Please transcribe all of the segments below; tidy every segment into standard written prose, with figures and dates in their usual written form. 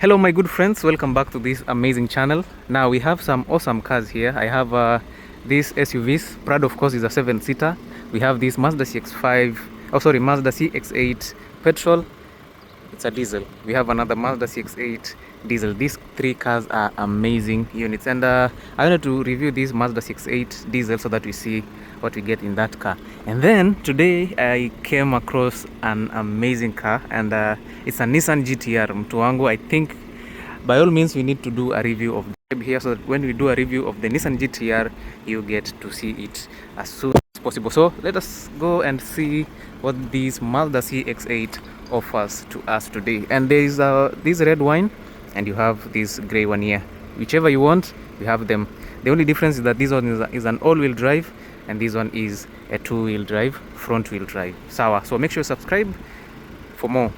Hello my good friends, welcome back to this amazing channel. Now we have some awesome cars here. I have these SUVs. Prado of course is a 7-seater. We have this Mazda Mazda CX-8 petrol. It's a diesel. We have another Mazda CX-8 diesel. These three cars are amazing units, and I wanted to review this Mazda CX-8 diesel so that we see what we get in that car. And then today I came across an amazing car, and it's a Nissan GTR. Mtu wangu, I think by all means we need to do a review of it here, so that when we do a review of the Nissan GTR you get to see it as soon as possible. So let us go and see what this Mazda CX-8 offers to us today. And there is this red wine, and you have this gray one here. Whichever you want, you have them. The only difference is that this one is an all-wheel drive, and this one is a two-wheel drive, front-wheel drive. Sawa. So make sure you subscribe for more.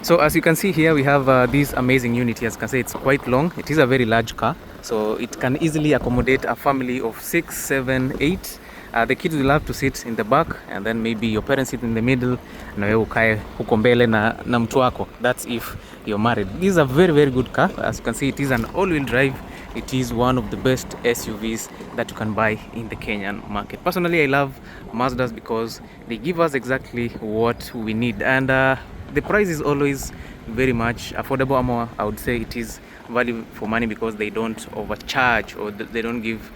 So as you can see here, we have this amazing unit here. As you can see, it's quite long. It is a very large car, so it can easily accommodate a family of 6, 7, 8. The kids will have to sit in the back, and then maybe your parents sit in the middle, na wewe ukae huko mbele na mtu wako. That's if you're married. This is a very, very good car. As you can see, it is an all-wheel drive. It is one of the best SUVs that you can buy in the Kenyan market. Personally, I love Mazdas because they give us exactly what we need, and the price is always very much affordable. I would say it is value for money because they don't overcharge, or they don't give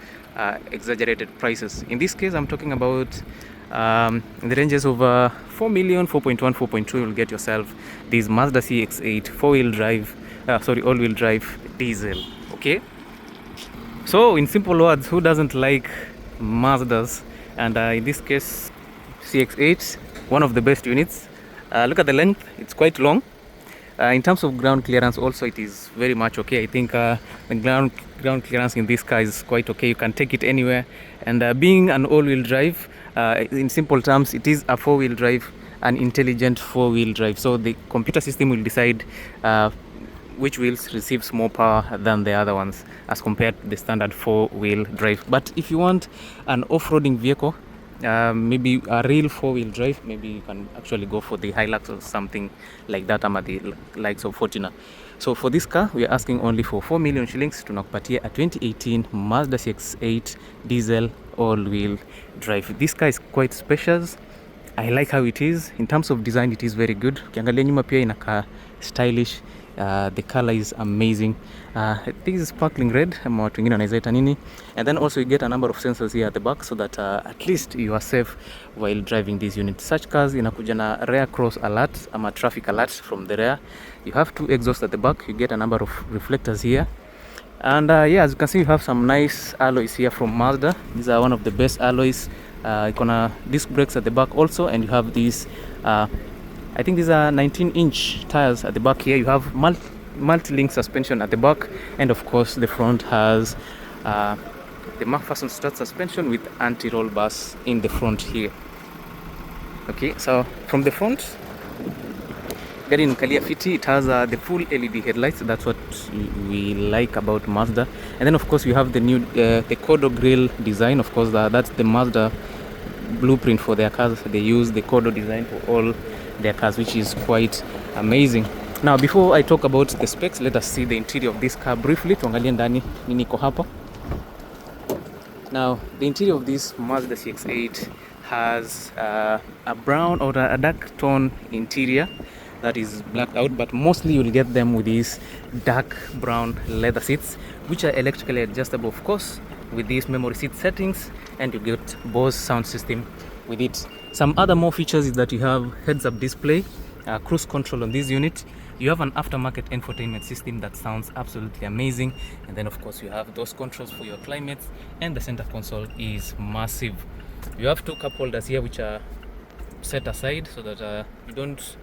exaggerated prices. In this case, I'm talking about in the ranges of 4 million, 4.1, 4.2. You'll get yourself this Mazda CX-8 all-wheel drive diesel. Okay, so in simple words, who doesn't like Mazdas? And in this case, CX-8, one of the best units. Look at the length, it's quite long. In terms of ground clearance also, it is very much okay. I think the ground clearance in this car is quite okay. You can take it anywhere, and being an all-wheel drive, in simple terms, it is a four-wheel drive, an intelligent four-wheel drive. So the computer system will decide which wheels receives more power than the other ones as compared to the standard four-wheel drive. But if you want an off-roading vehicle, maybe a real four-wheel drive, maybe you can actually go for the Hilux or something like that, ama the likes of Fortuner. So for this car, we are asking only for 4 million shillings. Tunakupatia a 2018 Mazda CX-8 diesel all-wheel drive. This car is quite spacious. I like how it is. In terms of design, it is very good. Ukiangalia nyuma pia inakaa stylish. The color is amazing. This is sparkling red, watu wengine wanaizaita nini. And then also you get a number of sensors here at the back, so that at least you are safe while driving this unit. Such cars inakuja na rear cross alert ama traffic alert from the rear. You have two exhausts at the back. You get a number of reflectors here. And yeah, as you can see, you have some nice alloys here from Mazda. These are one of the best alloys. Ikona disc brakes at the back also, and you have these I think these are 19-inch tires at the back here. You have multi-link suspension at the back, and of course the front has the McPherson strut suspension with anti-roll bars in the front here. Okay, so from the front, gari inakalia fiti. It has the full LED headlights. That's what we like about Mazda. And then of course you have the new the Kodo grille design. Of course that's the Mazda blueprint for their cars. They use the Kodo design for all their cars, which is quite amazing. Now before I talk about the specs, let us see the interior of this car briefly. Tuangalie ndani nini iko hapo. Now the interior of this Mazda CX-8 has a brown or a dark tone interior that is blacked out, but mostly you'll get them with these dark brown leather seats, which are electrically adjustable, of course, with these memory seat settings, and you get Bose sound system with it. Some other more features is that you have heads-up display, cruise control on this unit. You have an aftermarket infotainment system that sounds absolutely amazing, and then of course you have those controls for your climates, and the center console is massive. You have two cup holders here which are set aside so that you don't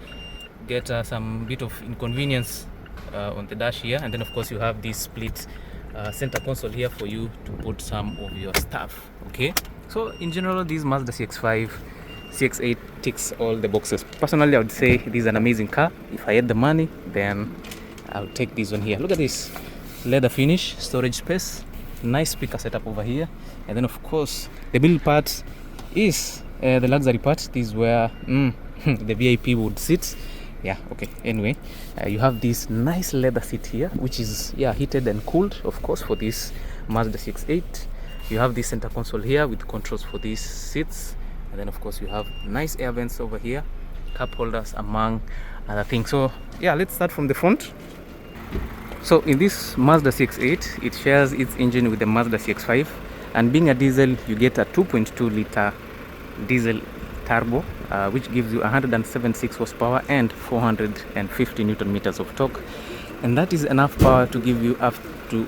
get some bit of inconvenience on the dash here. And then of course you have this split center console here for you to put some of your stuff. Okay, so in general, this Mazda CX-8 ticks all the boxes. Personally, I would say this is an amazing car. If I had the money, then I would take this one here. Look at this leather finish, storage space, nice speaker setup over here. And then of course the middle part is the luxury part. This is where the VIP would sit. Yeah, okay, anyway, you have this nice leather seat here, which is, yeah, heated and cooled, of course, for this Mazda CX-8. You have this center console here with controls for these seats, and then of course you have nice air vents over here, cup holders, among other things. So yeah, let's start from the front. So in this Mazda CX-8, it shares its engine with the Mazda CX-5, and being a diesel, you get a 2.2 liter diesel turbo, which gives you 176 horsepower and 450 newton meters of torque, and that is enough power to give you up to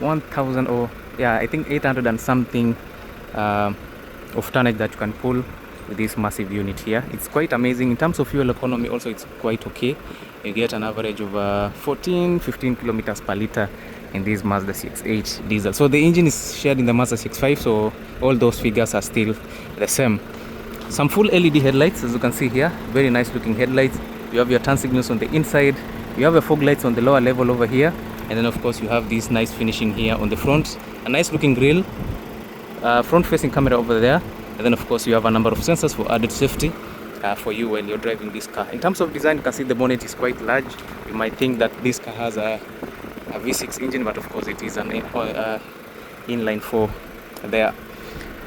1000, or yeah, I think 800 and something of tonnage that you can pull with this massive unit here. It's quite amazing in terms of fuel economy. Also, it's quite okay. You get an average of 14-15 kilometers per liter in this Mazda CX-8 diesel. So the engine is shared in the Mazda CX-5, so all those figures are still the same. Some full LED headlights, as you can see here, very nice looking headlights. You have your turn signals on the inside, you have your fog lights on the lower level over here, and then of course you have this nice finishing here on the front, a nice looking grille, front facing camera over there, and then of course you have a number of sensors for added safety for you when you're driving this car. In terms of design, you can see the bonnet is quite large. You might think that this car has a V6 engine, but of course it is an inline 4 there.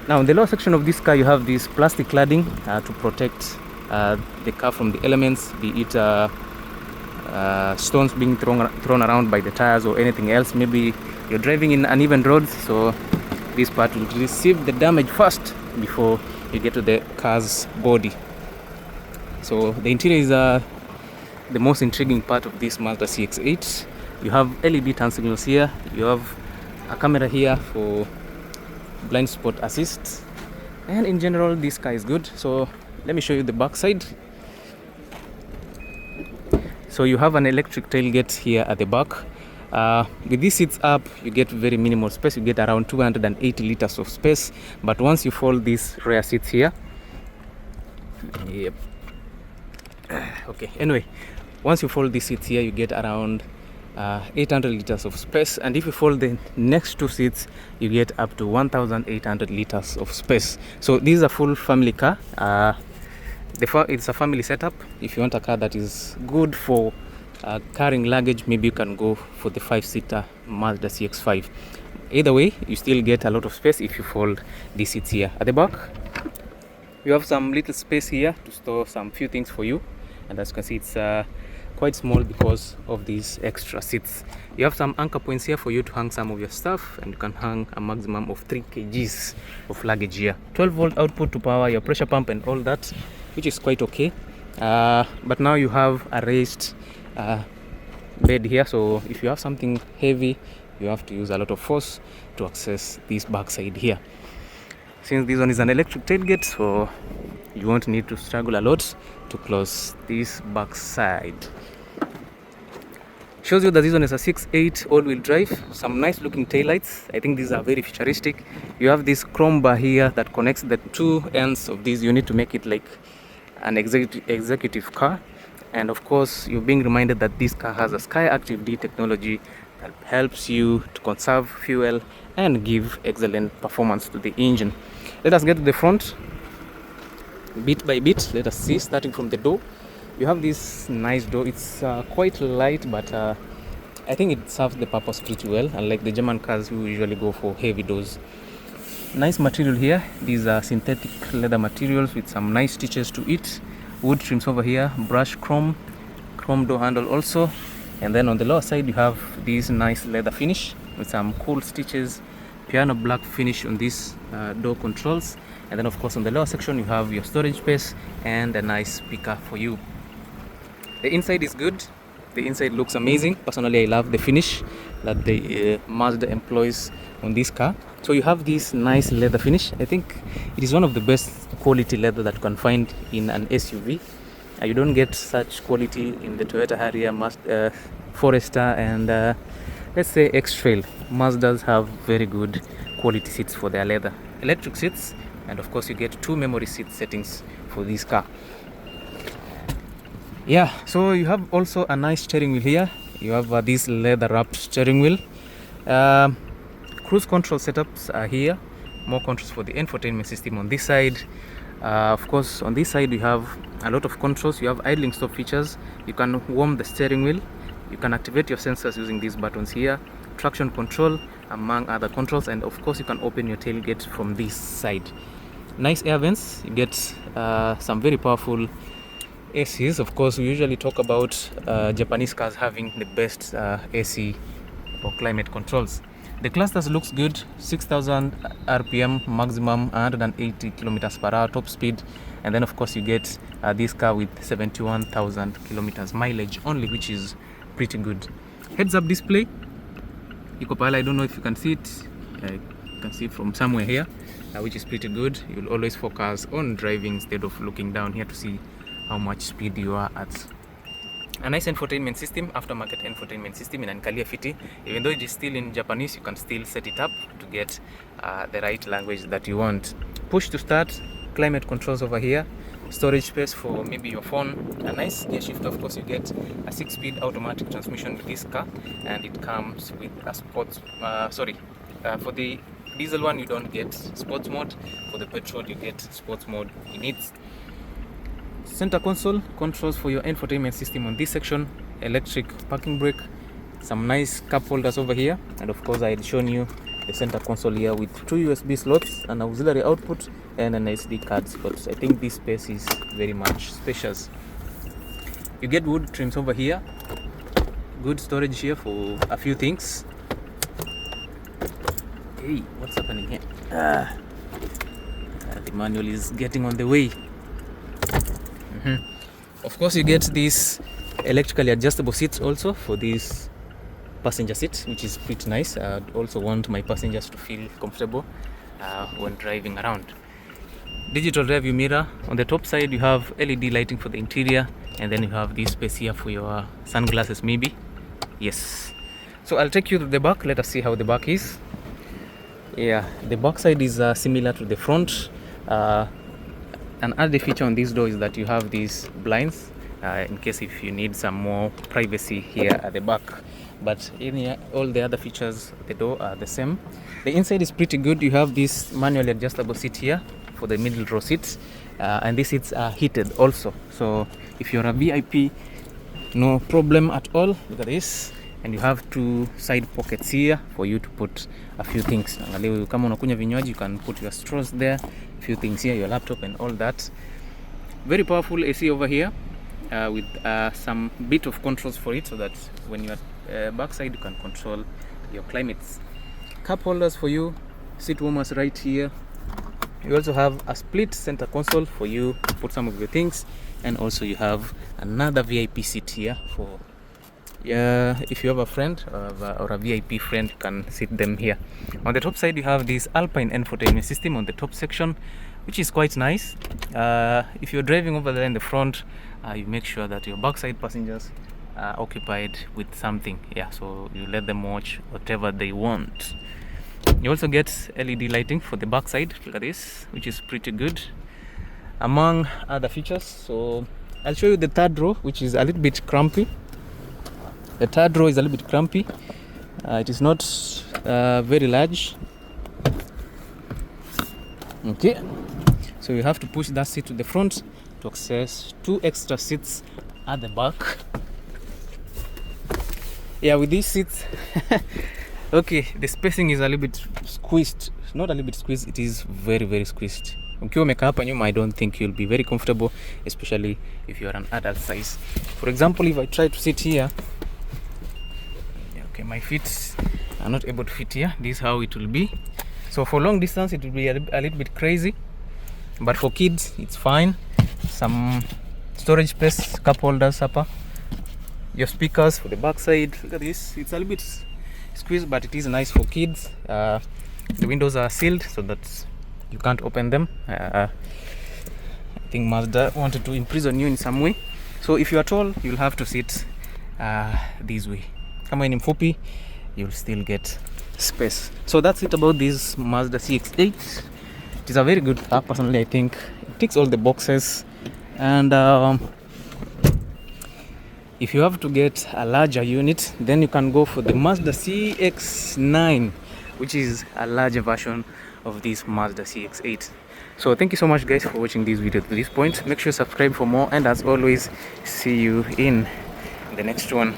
Now in the lower section of this car, you have this plastic cladding to protect the car from the elements, be it stones being thrown around by the tires or anything else. Maybe you're driving in uneven roads, so this part will receive the damage first before you get to the car's body. So the interior is the most intriguing part of this Mazda CX-8. You have LED turn signals here, you have a camera here for blind spot assist, and in general this car is good. So let me show you the back side. So you have an electric tailgate here at the back. With these seats up, you get very minimal space. You get around 280 liters of space, but once you fold these rear seats here, yep, okay, anyway, once you fold these seats here, you get around 800 liters of space, and if you fold the next two seats, you get up to 1800 liters of space. So this is a full family car. It's a family setup. If you want a car that is good for carrying luggage, maybe you can go for the 5-seater Mazda CX-5. Either way, you still get a lot of space if you fold these seats here. At the back, you have some little space here to store some few things for you, and as you can see, it's quite small because of these extra seats. You have some anchor points here for you to hang some of your stuff, and you can hang a maximum of 3 kgs of luggage here. 12-volt output to power your pressure pump and all that, which is quite okay. But now you have a raised bed here, so if you have something heavy, you have to use a lot of force to access this backside here. Since this one is an electric tailgate, so you won't need to struggle a lot to close this back side. Shows you that this one is a 6.8 all-wheel drive. Some nice looking taillights. I think these are very futuristic. You have this chrome bar here that connects the two ends of this unit to make it like an executive car. And of course, you're being reminded that this car has a Skyactiv D technology that helps you to conserve fuel and give excellent performance to the engine. Let us get to the front bit by bit. Let us see, starting from the door. You have this nice door. It's quite light, but I think it serves the purpose pretty well, unlike the German cars who usually go for heavy doors. Nice material here. These are synthetic leather materials with some nice stitches to it. Wood trims over here, brush chrome door handle also, and then on the lower side you have this nice leather finish with some cool stitches, piano black finish on these door controls, and then of course on the lower section you have your storage space and a nice speaker for you. The inside is good. The inside looks amazing. Personally, I love the finish that the Mazda employs on this car. So you have this nice leather finish. I think it is one of the best quality leather that you can find in an SUV. You don't get such quality in the Toyota Harrier, Forester, and let's say X-Trail. Mazdas have very good quality seats for their leather. Electric seats, and of course you get 2 memory seat settings for this car. Yeah, so you have also a nice steering wheel here. You have this leather wrapped steering wheel. Cruise control setups are here. More controls for the infotainment system on this side. Of course, on this side you have a lot of controls. You have idling stop features. You can warm the steering wheel. You can activate your sensors using these buttons here. Traction control, among other controls, and of course you can open your tailgate from this side. Nice air vents. You get some very powerful ACs. Of course, we usually talk about Japanese cars having the best AC or climate controls. The clusters looks good. 6,000 RPM maximum, 180 kilometers per hour top speed, and then of course you get this car with 71,000 kilometers mileage only, which is pretty good. Heads up display. I don't know if you can see it. You can see it from somewhere here, which is pretty good. You'll always focus on driving instead of looking down here to see how much speed you are at. A nice infotainment system, aftermarket infotainment system in Ankalia Fiti. Even though it is still in Japanese, you can still set it up to get the right language that you want. Push to start, climate controls over here, storage space for maybe your phone, a nice gear shifter. Of course, you get a 6-speed automatic transmission with this car, and it comes with a sports for the diesel one you don't get sports mode. For the petrol you get sports mode in it. Center console, controls for your infotainment system on this section, electric parking brake, some nice cup holders over here, and of course I had shown you the center console here with 2 USB slots, an auxiliary output, and an SD card slot. I think this space is very much spacious. You get wood trims over here, good storage here for a few things. Hey, what's happening here? The manual is getting on the way. Of course, you get these electrically adjustable seats also for this passenger seat, which is pretty nice. I also want my passengers to feel comfortable when driving around. Digital rearview mirror. On the top side you have LED lighting for the interior, and then you have this space here for your sunglasses maybe. Yes. So I'll take you to the back. Let us see how the back is. Yeah, the back side is similar to the front. An added feature on this door is that you have these blinds in case if you need some more privacy here at the back. But in here, all the other features of the door are the same. The inside is pretty good. You have this manually adjustable seat here for the middle row seats, and these seats are heated also. So if you're a VIP, no problem at all. Look at this. And you have 2 side pockets here for you to put a few things. Kama unakunywa vinywaji, you can put your straws there, a few things here, your laptop and all that. Very powerful AC over here with some bit of controls for it, so that when you're backside you can control your climates. Cup holders for you, seat warmers right here. You also have a split center console for you to put some of your things, and also you have another VIP seat here for if you have a friend or a VIP friend, you can sit them here. On the top side you have this Alpine infotainment system on the top section, which is quite nice. If you're driving over there in the front, you make sure that your backside passengers are occupied with something, so you let them watch whatever they want. You also get LED lighting for the backside. Look at this, which is pretty good, among other features. So I'll show you the third row, which is a little bit crampy. The third row is a little bit crampy. It is not very large. Okay, so you have to push that seat to the front to access 2 extra seats at the back. With these seats okay, the spacing is a little bit squeezed. Not a little bit squeezed, it is very, very squeezed. Ukiwa umekaa hapa nyuma, I don't think you'll be very comfortable, especially if you are an adult size. For example, if I try to sit here, okay, my feet are not able to fit here. This is how it will be. So for long distance it will be a little bit crazy, but for kids it's fine. Some storage space, cup holders upper, your speakers for the back side. Look at this, it's a little bit squeezed, but it is nice for kids. The windows are sealed so that you can't open them. I think Mazda wanted to imprison you in some way. So if you are tall, you'll have to sit this way. Kama ni mfupi, you'll still get space. So that's it about this Mazda CX-8. It is a very good car. Personally, I think it ticks all the boxes. And if you have to get a larger unit, then you can go for the Mazda CX-9, which is a larger version of this Mazda CX-8. So thank you so much guys for watching this video to this point. Make sure you subscribe for more, and as always, see you in the next one.